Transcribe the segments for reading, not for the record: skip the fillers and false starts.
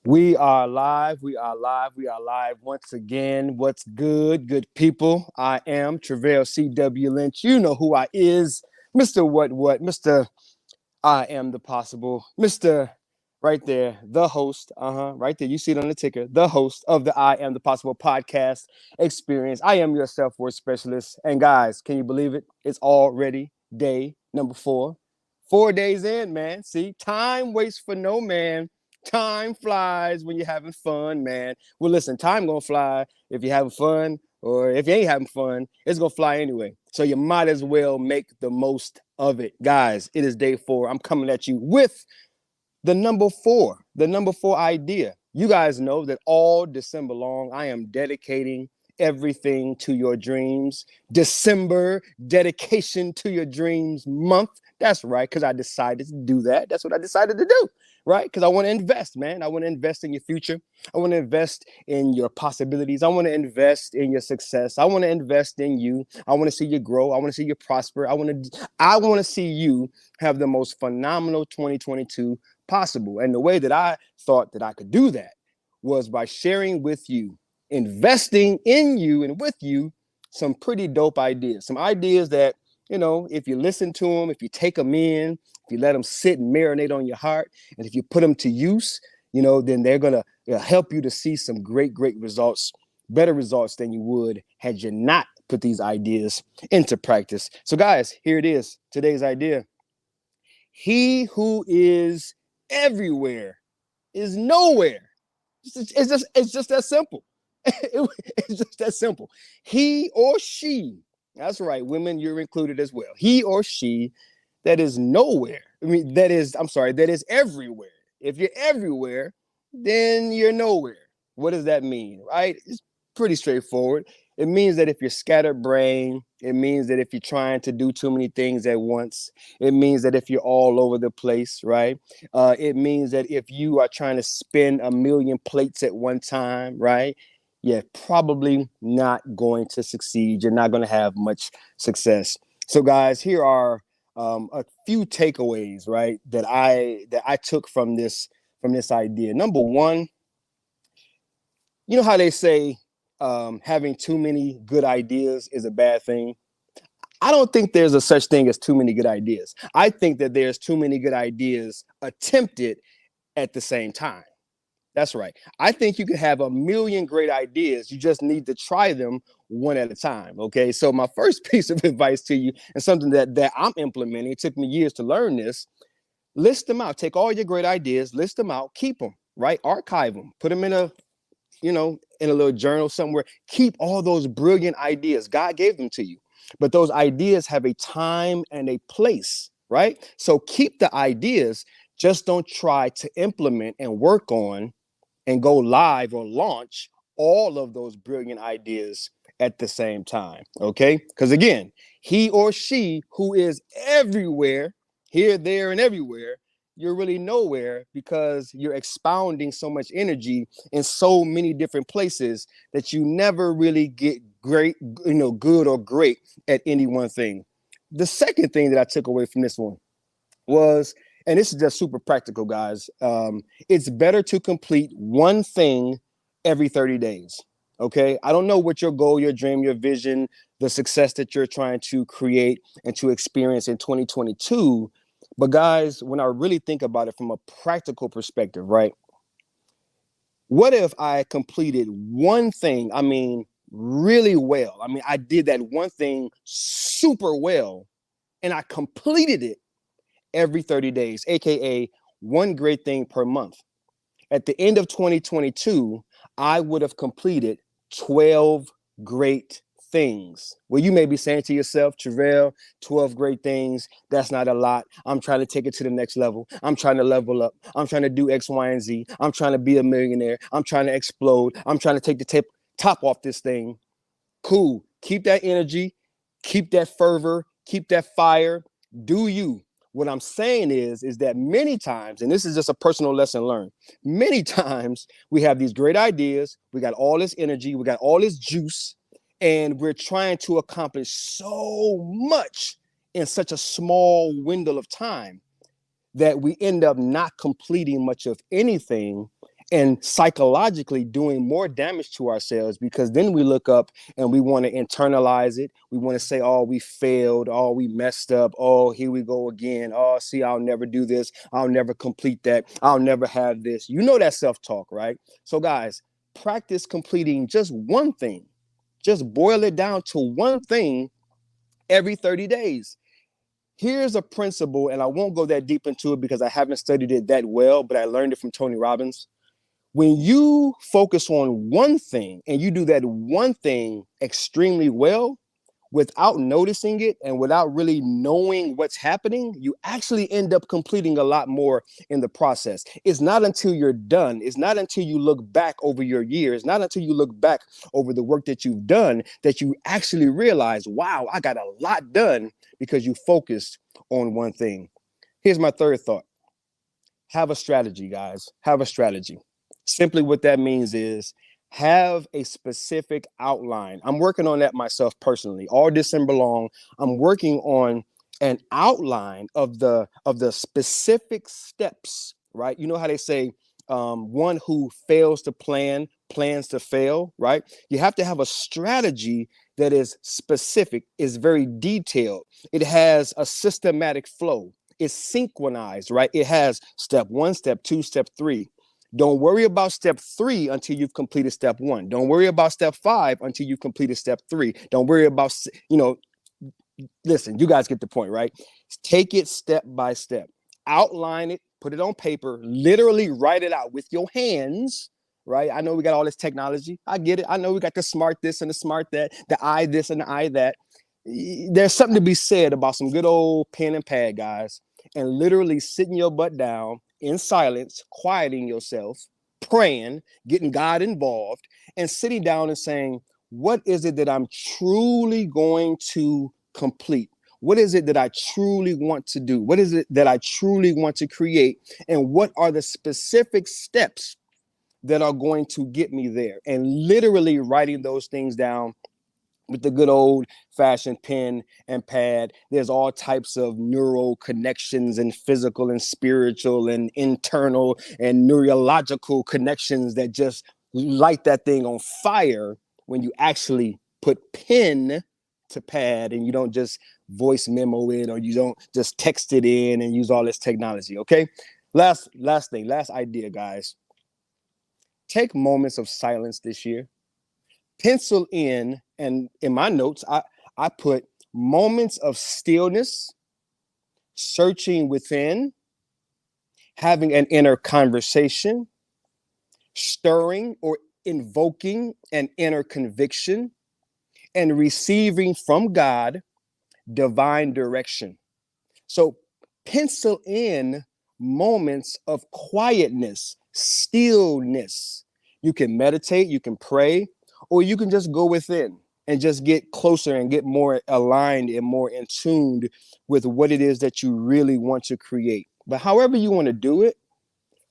We are live. We are live. We are live once again. What's good people? I am Travell C.W. Lynch. You know who I is. Mr. What? Mr. I am the possible. Mr. Right there, the host. Right there. You see it on the ticker. The host of the I Am the Possible podcast experience. I am your self-worth specialist. And guys, can you believe it? It's already day number 4. 4 days in, man. See, time waits for no man. Time flies when you're having fun, man. Well, listen, time gonna fly if you're having fun, or if you ain't having fun, it's gonna fly anyway. So you might as well make the most of it. Guys, it is day 4. I'm coming at you with the number 4, idea. You guys know that all December long, I am dedicating everything to your dreams. December, dedication to your dreams month. That's right, because I decided to do that. That's what I decided to do, right? Because I want to invest, man. I want to invest in your future. I want to invest in your possibilities. I want to invest in your success. I want to invest in you. I want to see you grow. I want to see you prosper. I want to see you have the most phenomenal 2022 possible. And the way that I thought that I could do that was by sharing with you, investing in you and with you, some pretty dope ideas. Some ideas that, you know, if you listen to them, if you take them in, if you let them sit and marinate on your heart, and if you put them to use, you know, then they're going to help you to see some great results, better results than you would had you not put these ideas into practice. So guys, here it is. Today's idea. He who is everywhere is nowhere. It's just that simple. It's just that simple. He or she, that's right, women, you're included as well. He or she that is nowhere. That is everywhere. If you're everywhere, then you're nowhere. What does that mean, right? It's pretty straightforward. It means that if you're scatterbrained, it means that if you're trying to do too many things at once, it means that if you're all over the place, right? It means that if you are trying to spin a million plates at one time, right? You're probably not going to succeed. You're not going to have much success. So guys, here are a few takeaways, right, that I took from this idea. Number one, you know how they say having too many good ideas is a bad thing? I don't think there's a such thing as too many good ideas. I think that there's too many good ideas attempted at the same time. That's right. I think you can have a million great ideas. You just need to try them one at a time. Okay. So my first piece of advice to you, and something that I'm implementing, it took me years to learn this, list them out. Take all your great ideas, list them out, keep them, right? Archive them, put them in a little journal somewhere. Keep all those brilliant ideas. God gave them to you. But those ideas have a time and a place, right? So keep the ideas. Just don't try to implement and work on and go live or launch all of those brilliant ideas at the same time, okay? Because again, he or she who is everywhere, here, there, and everywhere, you're really nowhere because you're expounding so much energy in so many different places that you never really get great, good or great at any one thing. The second thing that I took away from this one was, and this is just super practical, guys. It's better to complete one thing every 30 days. Okay. I don't know what your goal, your dream, your vision, the success that you're trying to create and to experience in 2022. But guys, when I really think about it from a practical perspective, right? What if I completed one thing? I mean, really well. I mean, I did that one thing super well and I completed it every 30 days, aka one great thing per month. At the end of 2022, I would have completed 12 great things. Well, you may be saying to yourself, Travell, 12 great things, that's not a lot. I'm trying to take it to the next level. I'm trying to level up. I'm trying to do X, Y, and Z. I'm trying to be a millionaire. I'm trying to explode. I'm trying to take the top off this thing. Cool. Keep that energy. Keep that fervor. Keep that fire. Do you. What I'm saying is that many times, and this is just a personal lesson learned, many times we have these great ideas, we got all this energy, we got all this juice, and we're trying to accomplish so much in such a small window of time that we end up not completing much of anything. and psychologically doing more damage to ourselves, because then we look up and we want to internalize it. We want to say, oh, we failed. Oh, we messed up. Oh, here we go again. Oh, see, I'll never do this. I'll never complete that. I'll never have this. You know that self-talk, right? So guys, practice completing just one thing. Just boil it down to one thing every 30 days. Here's a principle, and I won't go that deep into it because I haven't studied it that well, but I learned it from Tony Robbins. When you focus on one thing and you do that one thing extremely well, without noticing it and without really knowing what's happening, you actually end up completing a lot more in the process. It's not until you're done, it's not until you look back over your years, not until you look back over the work that you've done that you actually realize, wow, I got a lot done because you focused on one thing. Here's my third thought. Have a strategy, guys. Have a strategy. Simply what that means is have a specific outline. I'm working on that myself personally. All December long, I'm working on an outline of the specific steps, right? You know how they say one who fails to plan plans to fail, right? You have to have a strategy that is specific, is very detailed. It has a systematic flow. It's synchronized, right? It has step 1, step 2, step 3. Don't worry about step 3 until you've completed step 1. Don't worry about step 5 until you've completed step 3. Don't worry about, listen, you guys get the point, right? Take it step by step. Outline it, put it on paper, literally write it out with your hands, right? I know we got all this technology. I get it. I know we got the smart this and the smart that, the I this and the I that. There's something to be said about some good old pen and pad, guys, and literally sitting your butt down in silence, quieting yourself, praying, getting God involved, and sitting down and saying, what is it that I'm truly going to complete? What is it that I truly want to do? What is it that I truly want to create? And what are the specific steps that are going to get me there? And literally writing those things down with the good old fashioned pen and pad. There's all types of neural connections and physical and spiritual and internal and neurological connections that just light that thing on fire when you actually put pen to pad and you don't just voice memo it, or you don't just text it in and use all this technology. Okay. Last idea, guys. Take moments of silence this year. Pencil in, and in my notes, I put moments of stillness, searching within, having an inner conversation, stirring or invoking an inner conviction, and receiving from God divine direction. So pencil in moments of quietness, stillness. You can meditate, you can pray, or you can just go within and just get closer and get more aligned and more in tuned with what it is that you really want to create. But however you want to do it,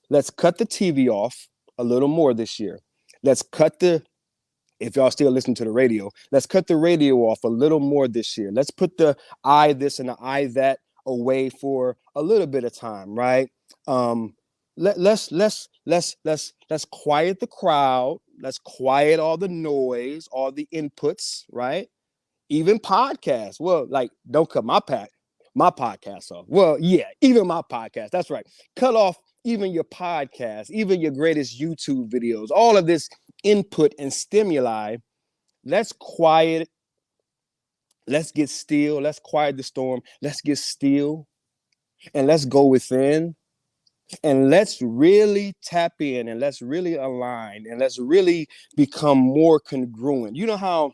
let's cut the TV off a little more this year. Let's cut if y'all still listen to the radio, let's cut the radio off a little more this year. Let's put the I this and the I that away for a little bit of time, right? Let's quiet the crowd. Let's quiet all the noise, all the inputs, right? Even podcasts. Well, like, don't cut my podcast off. Well, yeah, even my podcast. That's right. Cut off even your podcast, even your greatest YouTube videos, all of this input and stimuli. Let's quiet. Let's get still. Let's quiet the storm. Let's get still. And let's go within. And let's really tap in, and let's really align, and let's really become more congruent. You know how,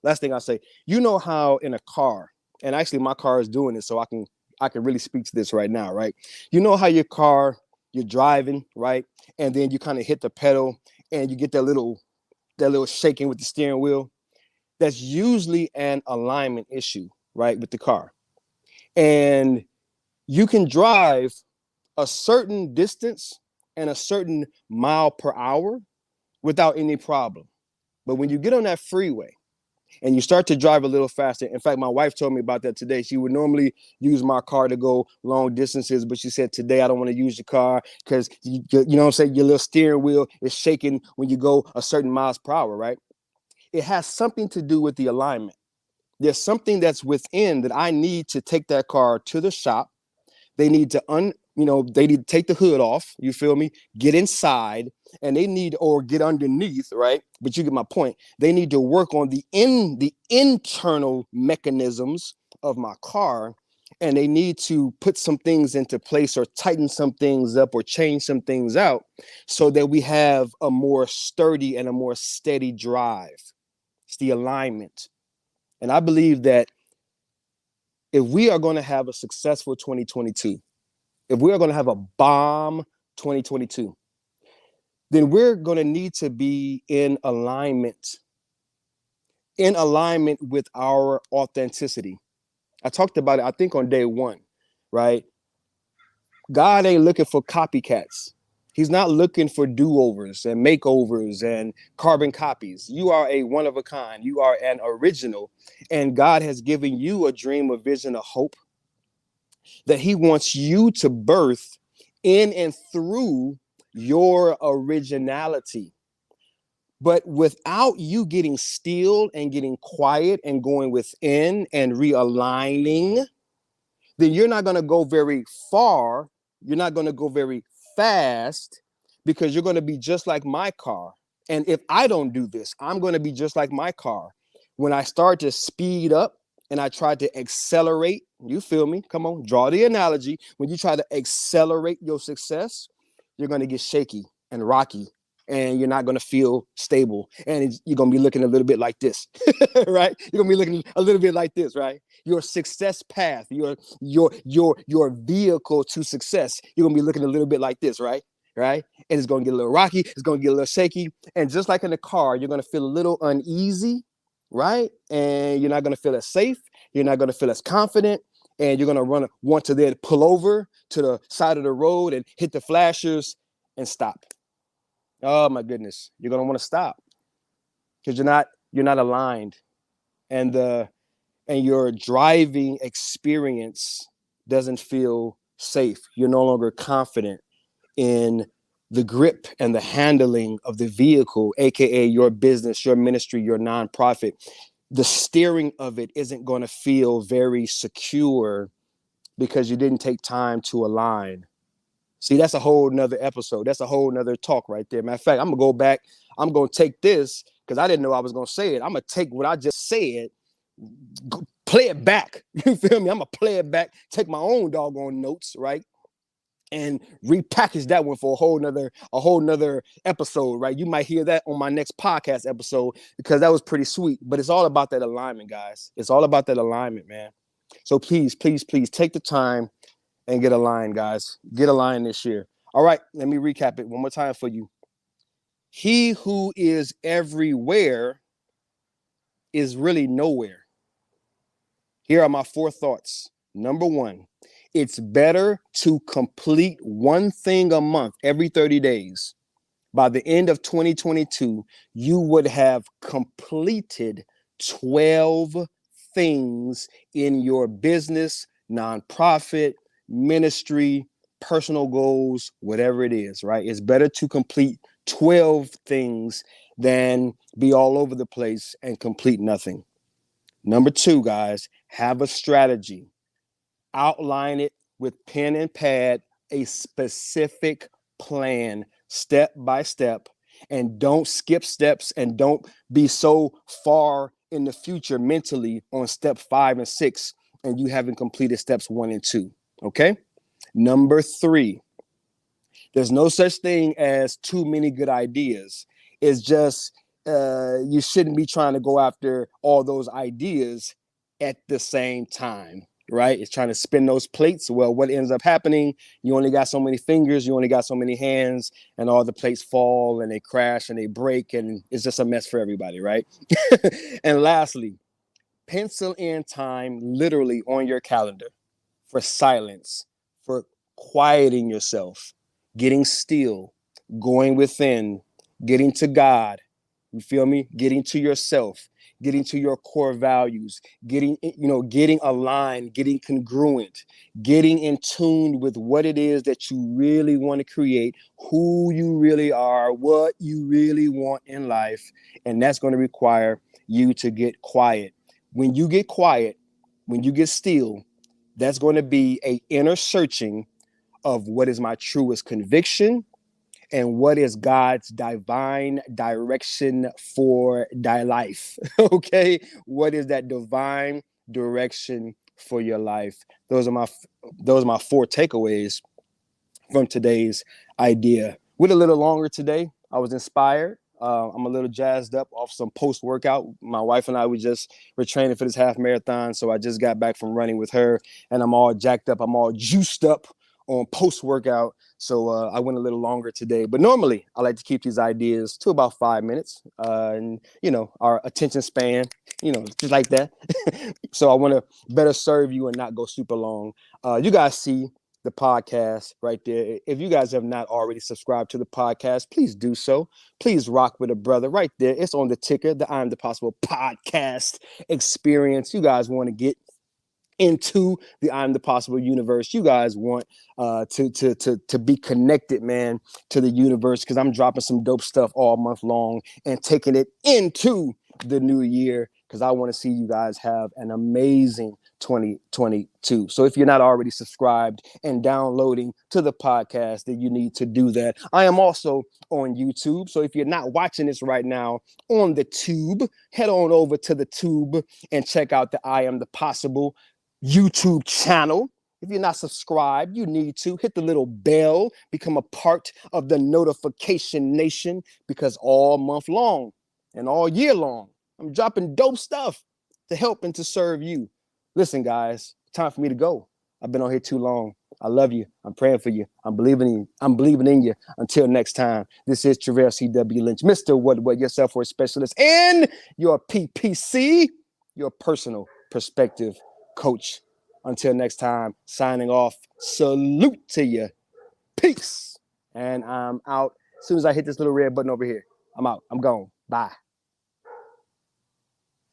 last thing I say, you know how in a car, and actually my car is doing it, so I can really speak to this right now, right? You know how your car, you're driving, right? And then you kind of hit the pedal and you get that little shaking with the steering wheel. That's usually an alignment issue, right, with the car. And you can drive a certain distance and a certain mile per hour without any problem. But when you get on that freeway and you start to drive a little faster. In fact, my wife told me about that today. She would normally use my car to go long distances, but she said, today I don't want to use your car because, you know what I'm saying, your little steering wheel is shaking when you go a certain miles per hour, right? It has something to do with the alignment. There's something that's within that I need to take that car to the shop. They need to they need to take the hood off. You feel me? Get inside, and they need, or get underneath, right? But you get my point. They need to work on the internal mechanisms of my car, and they need to put some things into place or tighten some things up or change some things out so that we have a more sturdy and a more steady drive. It's the alignment. And I believe that if we are going to have a successful 2022, if we are going to have a bomb 2022, then we're going to need to be in alignment with our authenticity. I talked about it, I think, on day one, right? God ain't looking for copycats. He's not looking for do-overs and makeovers and carbon copies. You are a one of a kind. You are an original. And God has given you a dream, a vision, a hope that he wants you to birth in and through your originality. But without you getting still and getting quiet and going within and realigning, then you're not going to go very far. You're not going to go very fast, because you're going to be just like my car. And if I don't do this, I'm going to be just like my car. When I start to speed up and I try to accelerate, you feel me? Come on, draw the analogy. When you try to accelerate your success, you're going to get shaky and rocky, and you're not going to feel stable. And you're going to be looking a little bit like this, right? You're going to be looking a little bit like this, right? Your success path, your vehicle to success, you're going to be looking a little bit like this, right? Right? And it's going to get a little rocky. It's going to get a little shaky. And just like in the car, you're going to feel a little uneasy, right? And you're not going to feel as safe. You're not going to feel as confident. And you're going to want to then pull over to the side of the road and hit the flashers and stop. Oh my goodness. You're going to want to stop because you're not aligned. And your driving experience doesn't feel safe. You're no longer confident in the grip and the handling of the vehicle, aka your business, your ministry, your nonprofit. The steering of it isn't going to feel very secure because you didn't take time to align. See, that's a whole nother episode. That's a whole nother talk right there. Matter of fact, I'm gonna go back. I'm gonna take this because I didn't know I was gonna say it. I'm gonna take what I just said, play it back. You feel me? I'm gonna play it back, take my own doggone notes, right? And repackage that one for a whole nother episode, right? You might hear that on my next podcast episode because that was pretty sweet. But it's all about that alignment, guys. It's all about that alignment, man. So please, please, please take the time and get aligned, guys. Get aligned this year. All right, let me recap it one more time for you. He who is everywhere is really nowhere. Here are my 4 thoughts. Number 1, it's better to complete one thing a month every 30 days. By the end of 2022, you would have completed 12 things in your business, nonprofit, ministry, personal goals, whatever it is, right? It's better to complete 12 things than be all over the place and complete nothing. Number 2, guys, have a strategy. Outline it with pen and pad, a specific plan, step by step, and don't skip steps and don't be so far in the future mentally on step 5 and 6 and you haven't completed steps 1 and 2. Okay. Number 3, there's no such thing as too many good ideas. It's just you shouldn't be trying to go after all those ideas at the same time, right? It's trying to spin those plates. Well, what ends up happening, you only got so many fingers, you only got so many hands, and all the plates fall and they crash and they break, and it's just a mess for everybody, right? And lastly, pencil in time literally on your calendar for silence, for quieting yourself, getting still, going within, getting to God. You feel me? Getting to yourself, getting to your core values, getting aligned, getting congruent, getting in tune with what it is that you really want to create, who you really are, what you really want in life. And that's going to require you to get quiet. When you get quiet, when you get still, that's going to be an inner searching of what is my truest conviction and what is God's divine direction for thy life. Okay, what is that divine direction for your life? Those are my four takeaways from today's idea. Went a little longer today. I was inspired. I'm a little jazzed up off some post workout. My wife and I were training for this half marathon, so I just got back from running with her, and I'm all jacked up. I'm all juiced up on post workout. So I went a little longer today. But normally I like to keep these ideas to about 5 minutes, and our attention span, just like that. So I want to better serve you and not go super long. You guys see the podcast right there. If you guys have not already subscribed to the podcast, please do so. Please rock with a brother right there. It's on the ticker, the iAMthepossible podcast experience. You guys want to get into the iAMthepossible universe. You guys want to be connected, man, to the universe, because I'm dropping some dope stuff all month long and taking it into the new year, because I want to see you guys have an amazing 2022. So if you're not already subscribed and downloading to the podcast, then you need to do that. I am also on YouTube. So if you're not watching this right now on the tube, head on over to the tube and check out the iAMthepossible YouTube channel. If you're not subscribed, you need to hit the little bell, become a part of the notification nation, because all month long and all year long, I'm dropping dope stuff to help and to serve you. Listen, guys, time for me to go. I've been on here too long. I love you. I'm praying for you. I'm believing in you. I'm believing in you. Until next time, this is Travell C.W. Lynch, Mr. What, your self-worth specialist, and your PPC, your personal perspective coach. Until next time, signing off. Salute to you. Peace. And I'm out. As soon as I hit this little red button over here, I'm out. I'm gone. Bye.